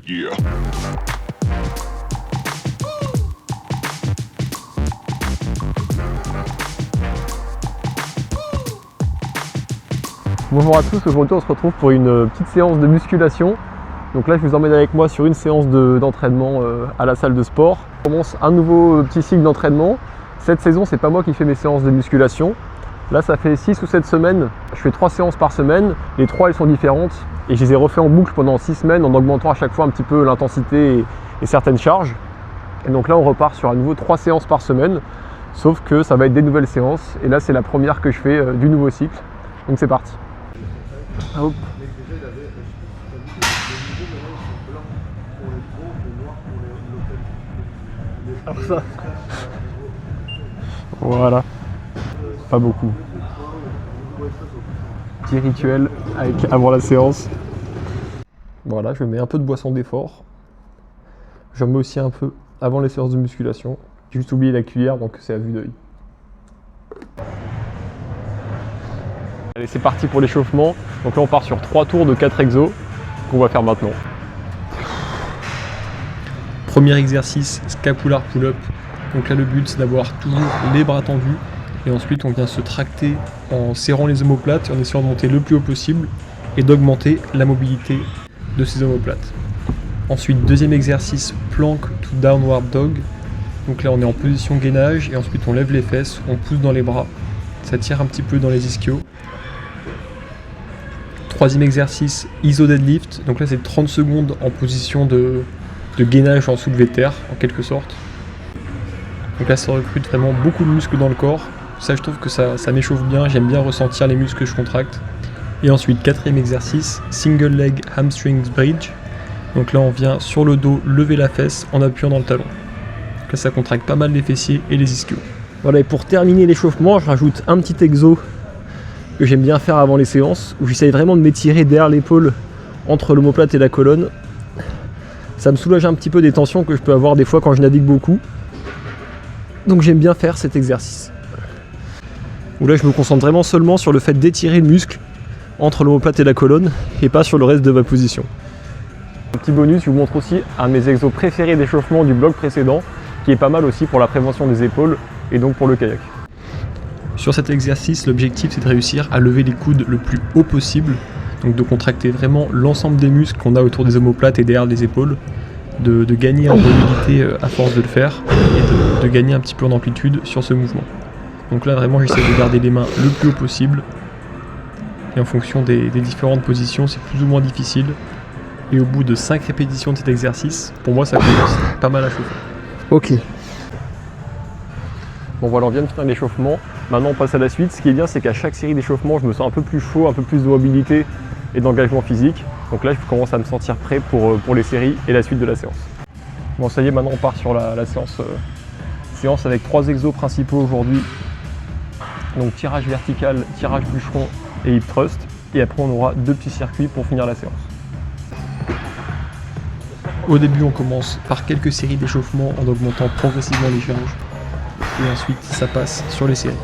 Yeah. Bonjour à tous, aujourd'hui on se retrouve pour une petite séance de musculation. Donc là je vous emmène avec moi sur une séance d'entraînement à la salle de sport. On commence un nouveau petit cycle d'entraînement. Cette saison c'est pas moi qui fais mes séances de musculation. Là ça fait 6 ou 7 semaines, je fais 3 séances par semaine. Les 3 elles sont différentes et je les ai refait en boucle pendant 6 semaines en augmentant à chaque fois un petit peu l'intensité et certaines charges. Et donc là on repart sur à nouveau 3 séances par semaine. Sauf que ça va être des nouvelles séances et là c'est la première que je fais du nouveau cycle. Donc c'est parti. Hop. Alors ça. Voilà. Pas beaucoup. Petit rituel avant la séance. Voilà, je mets un peu de boisson d'effort. J'en mets aussi un peu avant les séances de musculation. J'ai juste oublié la cuillère, donc c'est à vue d'œil. Allez, c'est parti pour l'échauffement. Donc là, on part sur 3 tours de 4 exos qu'on va faire maintenant. Premier exercice, scapular pull-up. Donc là, le but, c'est d'avoir toujours les bras tendus. Et ensuite, on vient se tracter en serrant les omoplates et en essayant de monter le plus haut possible et d'augmenter la mobilité de ces omoplates. Ensuite, deuxième exercice, plank to downward dog. Donc là, on est en position gainage et ensuite, on lève les fesses, on pousse dans les bras. Ça tire un petit peu dans les ischios. Troisième exercice, iso deadlift. Donc là, c'est 30 secondes en position de gainage en soulevé de terre, en quelque sorte. Donc là, ça recrute vraiment beaucoup de muscles dans le corps. Ça, je trouve que ça m'échauffe bien. J'aime bien ressentir les muscles que je contracte. Et ensuite, quatrième exercice, single leg hamstrings bridge. Donc là, on vient sur le dos lever la fesse en appuyant dans le talon. Donc là, ça contracte pas mal les fessiers et les ischios. Voilà, et pour terminer l'échauffement, je rajoute un petit exo que j'aime bien faire avant les séances, où j'essaye vraiment de m'étirer derrière l'épaule entre l'omoplate et la colonne. Ça me soulage un petit peu des tensions que je peux avoir des fois quand je navigue beaucoup. Donc j'aime bien faire cet exercice. Où là je me concentre vraiment seulement sur le fait d'étirer le muscle entre l'omoplate et la colonne et pas sur le reste de ma position. Un petit bonus, je vous montre aussi un de mes exos préférés d'échauffement du blog précédent, qui est pas mal aussi pour la prévention des épaules et donc pour le kayak. Sur cet exercice, l'objectif c'est de réussir à lever les coudes le plus haut possible, donc de contracter vraiment l'ensemble des muscles qu'on a autour des omoplates et derrière les épaules, de gagner en mobilité à force de le faire et de gagner un petit peu en amplitude sur ce mouvement. Donc là vraiment j'essaie de garder les mains le plus haut possible et en fonction des différentes positions c'est plus ou moins difficile. Et au bout de 5 répétitions de cet exercice, pour moi ça commence pas mal à chauffer. Ok. Bon voilà, on vient de finir l'échauffement. Maintenant on passe à la suite. Ce qui est bien, c'est qu'à chaque série d'échauffement, je me sens un peu plus chaud, un peu plus de mobilité et d'engagement physique. Donc là, je commence à me sentir prêt pour les séries et la suite de la séance. Bon, ça y est, maintenant on part sur la séance avec 3 exos principaux aujourd'hui. Donc tirage vertical, tirage bûcheron et hip thrust. Et après, on aura 2 petits circuits pour finir la séance. Au début, on commence par quelques séries d'échauffement en augmentant progressivement les charges. Et ensuite, ça passe sur les séries.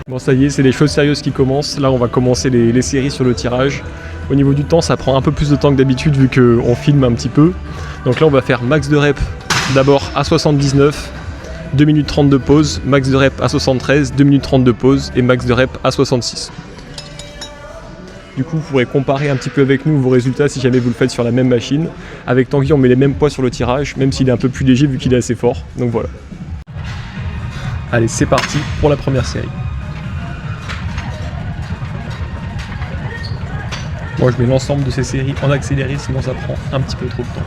Bon, ça y est, c'est les choses sérieuses qui commencent. Là, on va commencer les séries sur le tirage. Au niveau du temps, ça prend un peu plus de temps que d'habitude vu qu'on filme un petit peu. Donc là, on va faire max de reps d'abord à 79, 2 minutes 30 de pause, max de reps à 73, 2 minutes 30 de pause et max de reps à 66. Du coup, vous pourrez comparer un petit peu avec nous vos résultats si jamais vous le faites sur la même machine. Avec Tanguy, on met les mêmes poids sur le tirage, même s'il est un peu plus léger vu qu'il est assez fort. Donc voilà. Allez, c'est parti pour la première série. Moi, je mets l'ensemble de ces séries en accéléré, sinon ça prend un petit peu trop de temps.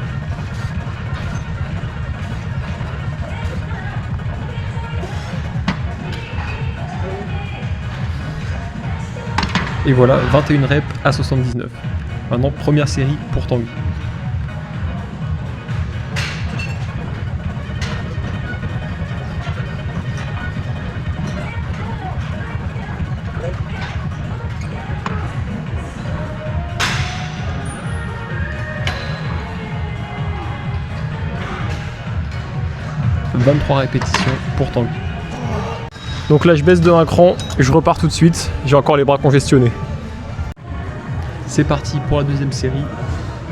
Et voilà, 21 reps à 79. Maintenant, première série pour Tanguy. « 23 répétitions pour Tanguy. » Donc là je baisse de un cran et je repars tout de suite, j'ai encore les bras congestionnés. C'est parti pour la deuxième série.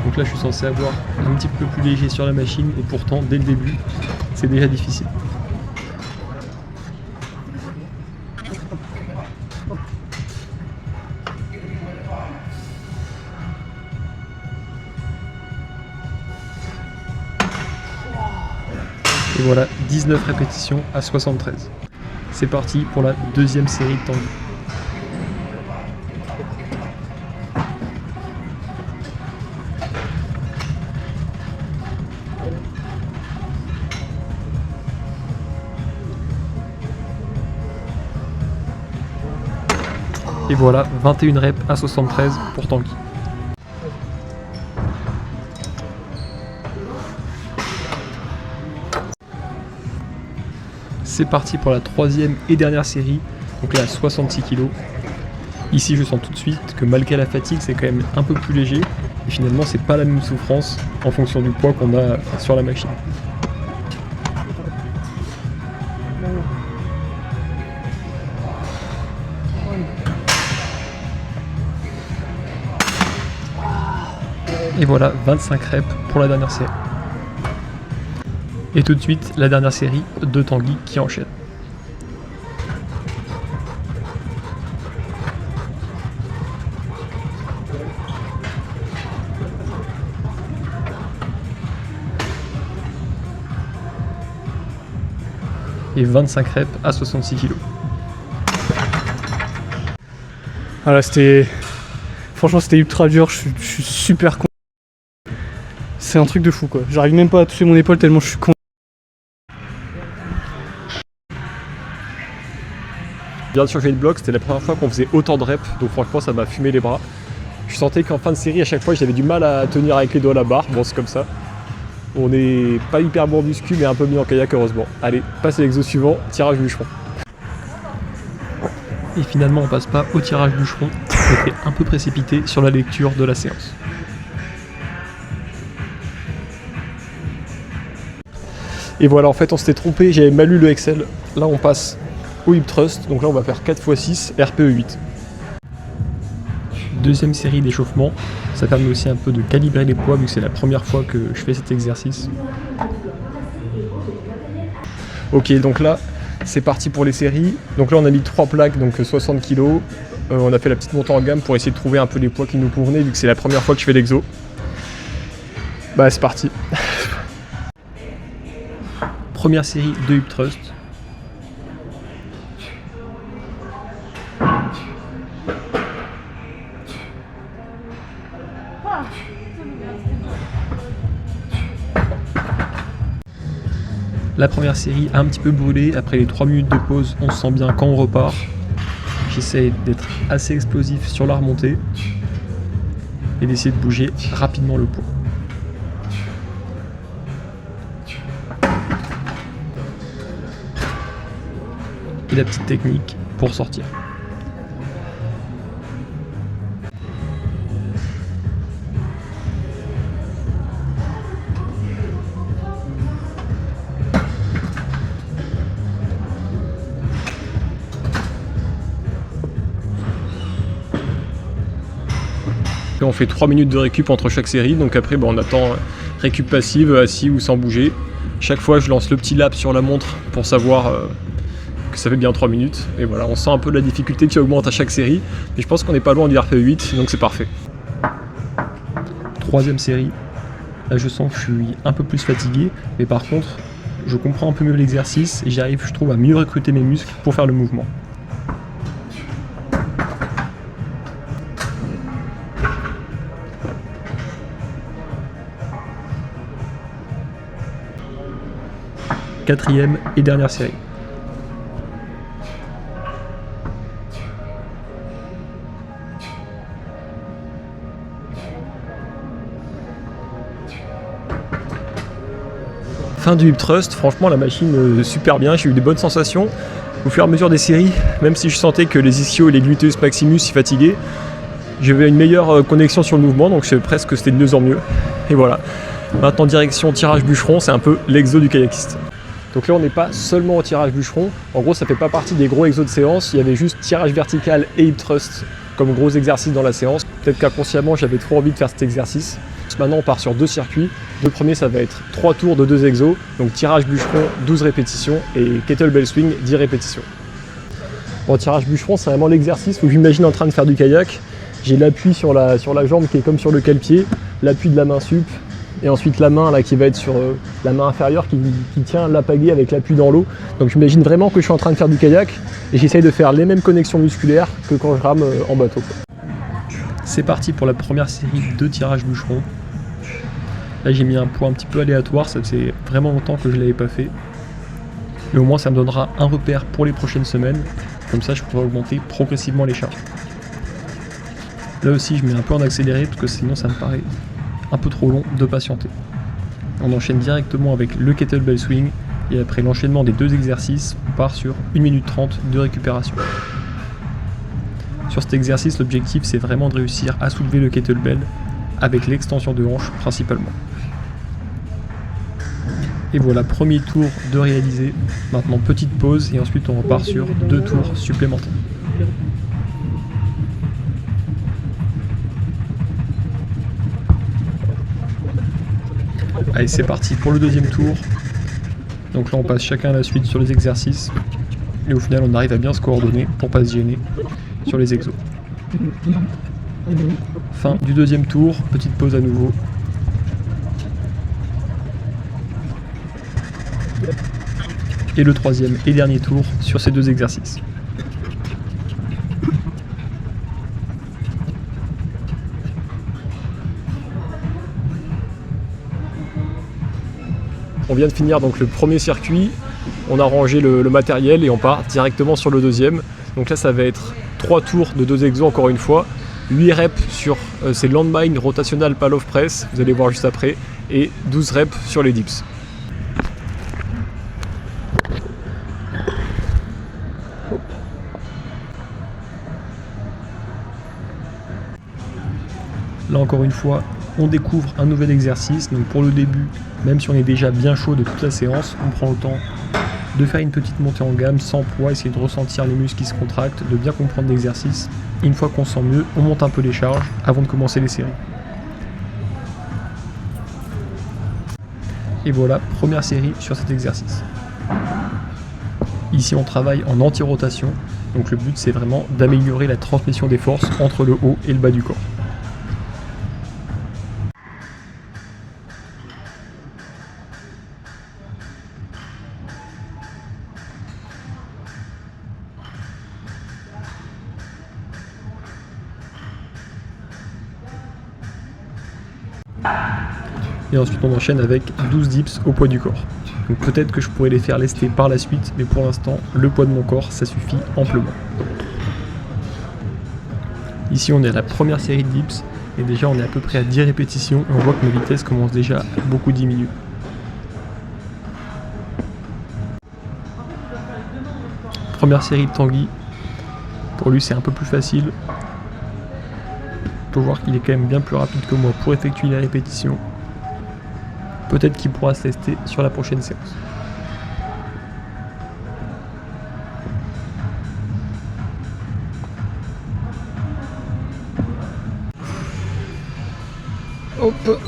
Donc là je suis censé avoir un petit peu plus léger sur la machine et pourtant dès le début c'est déjà difficile. Et voilà, 19 répétitions à 73. C'est parti pour la deuxième série de tanguy. Et voilà, 21 reps à 73 pour tanguy. C'est parti pour la troisième et dernière série, donc là 66 kg. Ici je sens tout de suite que malgré la fatigue c'est quand même un peu plus léger et finalement c'est pas la même souffrance en fonction du poids qu'on a sur la machine. Et voilà, 25 reps pour la dernière série. Et tout de suite, la dernière série de tanguy qui enchaîne. Et 25 reps à 66 kg. Voilà, franchement c'était ultra dur, je suis super con. C'est un truc de fou quoi. J'arrive même pas à toucher mon épaule tellement je suis con. Je viens de changer de bloc, c'était la première fois qu'on faisait autant de reps, donc franchement ça m'a fumé les bras. Je sentais qu'en fin de série, à chaque fois j'avais du mal à tenir avec les doigts à la barre, bon c'est comme ça. On n'est pas hyper bon en muscu mais un peu mieux en kayak heureusement. Allez, passe à l'exo suivant, tirage bûcheron. Et finalement on passe pas au tirage bûcheron, on était un peu précipité sur la lecture de la séance. Et voilà, en fait on s'était trompé, j'avais mal lu le Excel. Là on passe au hip thrust, donc là on va faire 4x6 RPE 8. Deuxième série d'échauffement, ça permet aussi un peu de calibrer les poids vu que c'est la première fois que je fais cet exercice. Ok, donc là c'est parti pour les séries. Donc là on a mis 3 plaques, donc 60 kg. On a fait la petite montée en gamme pour essayer de trouver un peu les poids qui nous convenaient vu que c'est la première fois que je fais l'exo. Bah c'est parti. Première série de hip thrust. La première série a un petit peu brûlé, après les 3 minutes de pause, on se sent bien quand on repart. J'essaie d'être assez explosif sur la remontée et d'essayer de bouger rapidement le poids. Et la petite technique pour sortir. On fait 3 minutes de récup entre chaque série, donc après on attend récup passive, assis ou sans bouger. Chaque fois je lance le petit lap sur la montre pour savoir que ça fait bien 3 minutes. Et voilà, on sent un peu la difficulté qui augmente à chaque série, mais je pense qu'on n'est pas loin du RPE 8, donc c'est parfait. Troisième série, là je sens que je suis un peu plus fatigué, mais par contre je comprends un peu mieux l'exercice et j'arrive, je trouve, à mieux recruter mes muscles pour faire le mouvement. Quatrième et dernière série. Fin du hip thrust, franchement la machine super bien, j'ai eu des bonnes sensations. Au fur et à mesure des séries, même si je sentais que les ischios et les gluteus maximus s'y fatiguaient, j'avais une meilleure connexion sur le mouvement, donc c'est presque c'était de mieux en mieux. Et voilà. Maintenant direction tirage bûcheron, c'est un peu l'exo du kayakiste. Donc là on n'est pas seulement au tirage bûcheron, en gros ça fait pas partie des gros exos de séance, il y avait juste tirage vertical et hip thrust comme gros exercices dans la séance. Peut-être qu'inconsciemment j'avais trop envie de faire cet exercice. séance. Maintenant on part sur 2 circuits. Le premier ça va être 3 tours de 2 exos, donc tirage bûcheron 12 répétitions et kettlebell swing 10 répétitions. Bon, tirage bûcheron c'est vraiment l'exercice où j'imagine en train de faire du kayak. J'ai l'appui sur la jambe qui est comme sur le cale-pied, l'appui de la main sup, et ensuite la main là qui va être sur la main inférieure qui tient la pagaie avec l'appui dans l'eau. Donc j'imagine vraiment que je suis en train de faire du kayak et j'essaye de faire les mêmes connexions musculaires que quand je rame en bateau. C'est parti pour la première série de tirage bûcheron. Là j'ai mis un poids un petit peu aléatoire, ça faisait vraiment longtemps que je ne l'avais pas fait. Mais au moins ça me donnera un repère pour les prochaines semaines, comme ça je pourrai augmenter progressivement les charges. Là aussi je mets un peu en accéléré parce que sinon ça me paraît un peu trop long de patienter. On enchaîne directement avec le kettlebell swing et après l'enchaînement des 2 exercices, on part sur 1 minute 30 de récupération. Sur cet exercice, l'objectif c'est vraiment de réussir à soulever le kettlebell avec l'extension de hanche principalement. Et voilà, premier tour de réalisé. Maintenant petite pause et ensuite on repart sur 2 tours supplémentaires. Allez, c'est parti pour le deuxième tour. Donc là on passe chacun à la suite sur les exercices et au final on arrive à bien se coordonner pour pas se gêner sur les exos. Fin du deuxième tour, petite pause à nouveau. Et le troisième et dernier tour sur ces 2 exercices. On vient de finir donc le premier circuit, on a rangé le matériel et on part directement sur le deuxième. Donc là ça va être 3 tours de 2 exos encore une fois, 8 reps sur ces landmine rotational pal of press, vous allez voir juste après, et 12 reps sur les dips. Là encore une fois, on découvre un nouvel exercice. Donc pour le début, même si on est déjà bien chaud de toute la séance, on prend le temps de faire une petite montée en gamme sans poids, essayer de ressentir les muscles qui se contractent, de bien comprendre l'exercice. Une fois qu'on sent mieux, on monte un peu les charges avant de commencer les séries. Et voilà, première série sur cet exercice. Ici on travaille en anti-rotation, donc le but c'est vraiment d'améliorer la transmission des forces entre le haut et le bas du corps. Et ensuite on enchaîne avec 12 dips au poids du corps. Donc peut-être que je pourrais les faire lester par la suite, mais pour l'instant le poids de mon corps ça suffit amplement. Ici on est à la première série de dips et déjà on est à peu près à 10 répétitions et on voit que mes vitesses commencent déjà à beaucoup diminuer. Première série de Tanguy, pour lui c'est un peu plus facile. On peut voir qu'il est quand même bien plus rapide que moi pour effectuer les répétitions. Peut-être qu'il pourra se tester sur la prochaine séance. Hop.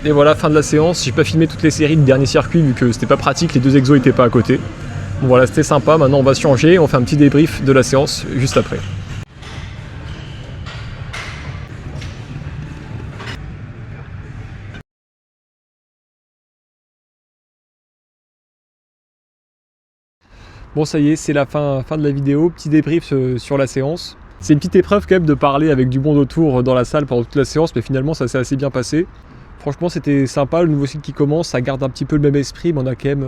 Et voilà, fin de la séance. J'ai pas filmé toutes les séries de dernier circuit vu que c'était pas pratique, les 2 exos étaient pas à côté. Bon voilà, c'était sympa. Maintenant on va changer, on fait un petit débrief de la séance juste après. Bon ça y est, c'est la fin de la vidéo, petit débrief sur la séance. C'est une petite épreuve quand même de parler avec du monde autour dans la salle pendant toute la séance, mais finalement ça s'est assez bien passé. Franchement c'était sympa, le nouveau cycle qui commence, ça garde un petit peu le même esprit, mais on a quand même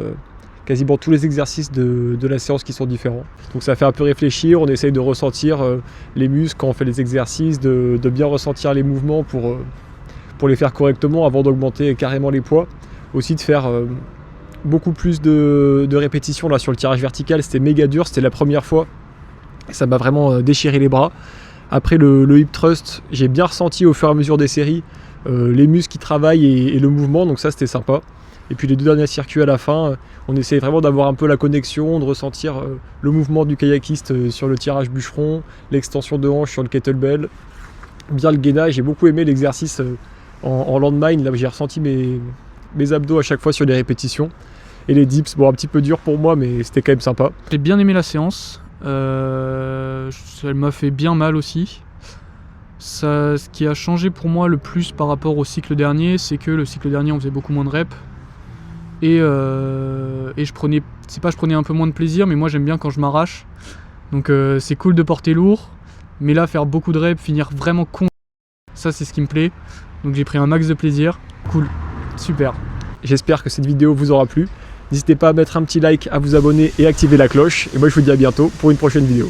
quasiment tous les exercices de la séance qui sont différents. Donc ça fait un peu réfléchir, on essaye de ressentir les muscles quand on fait les exercices, de bien ressentir les mouvements pour les faire correctement avant d'augmenter carrément les poids. Aussi de faire beaucoup plus de répétitions là sur le tirage vertical, c'était méga dur, c'était la première fois. Ça m'a vraiment déchiré les bras. Après le hip thrust, j'ai bien ressenti au fur et à mesure des séries les muscles qui travaillent et le mouvement, donc ça c'était sympa. Et puis les 2 derniers circuits à la fin, on essaye vraiment d'avoir un peu la connexion, de ressentir le mouvement du kayakiste sur le tirage bûcheron, l'extension de hanche sur le kettlebell, bien le gainage. J'ai beaucoup aimé l'exercice en landmine. Là, j'ai ressenti mes abdos à chaque fois sur les répétitions. Et les dips, bon, un petit peu dur pour moi, mais c'était quand même sympa. J'ai bien aimé la séance. Elle m'a fait bien mal aussi. Ça, ce qui a changé pour moi le plus par rapport au cycle dernier, c'est que le cycle dernier on faisait beaucoup moins de reps. Et je prenais un peu moins de plaisir, mais moi j'aime bien quand je m'arrache. Donc c'est cool de porter lourd, mais là faire beaucoup de reps, finir vraiment con, ça c'est ce qui me plaît. Donc j'ai pris un max de plaisir. Cool, super. J'espère que cette vidéo vous aura plu. N'hésitez pas à mettre un petit like, à vous abonner et activer la cloche. Et moi je vous dis à bientôt pour une prochaine vidéo.